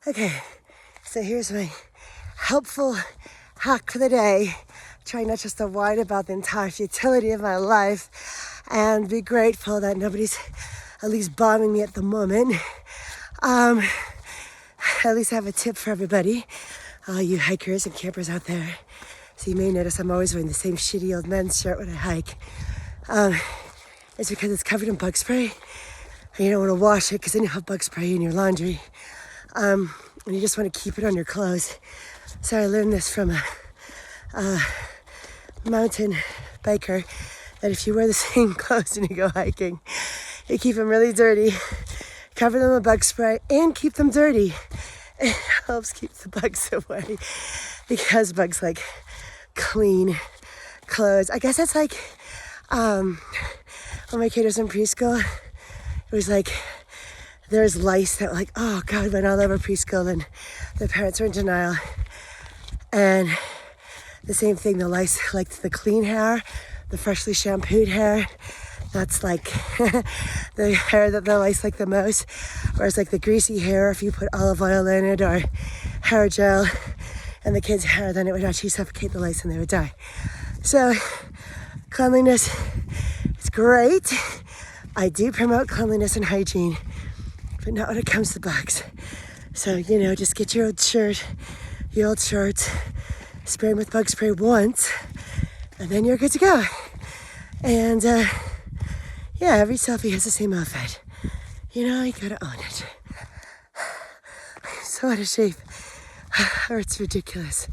Okay, so here's my helpful hack for the day. Trying not just to whine about the entire futility of my life and be grateful that nobody's at least bombing me at the moment. At least I have a tip for everybody, all you hikers and campers out there. So you may notice I'm always wearing the same shitty old men's shirt when I hike. It's because it's covered in bug spray. And you don't want to wash it because then you have bug spray in your laundry. And you just want to keep it on your clothes. So I learned this from a mountain biker, that if you wear the same clothes and you go hiking, you keep them really dirty, cover them with bug spray, and keep them dirty. It helps keep the bugs away because bugs like clean clothes. I guess it's like when my kid was in preschool, it was like there's lice that like, oh God, went all over preschool and the parents were in denial. And the same thing, the lice liked the clean hair, the freshly shampooed hair. That's like the hair that the lice like the most. Whereas like the greasy hair, if you put olive oil in it or hair gel in the kids' hair, then it would actually suffocate the lice and they would die. So cleanliness is great. I do promote cleanliness and hygiene, but not when it comes to bugs. So, just get your old shirt, your old shorts, spray them with bug spray once, and then you're good to go. And every selfie has the same outfit. You gotta own it. I'm so out of shape. It's ridiculous.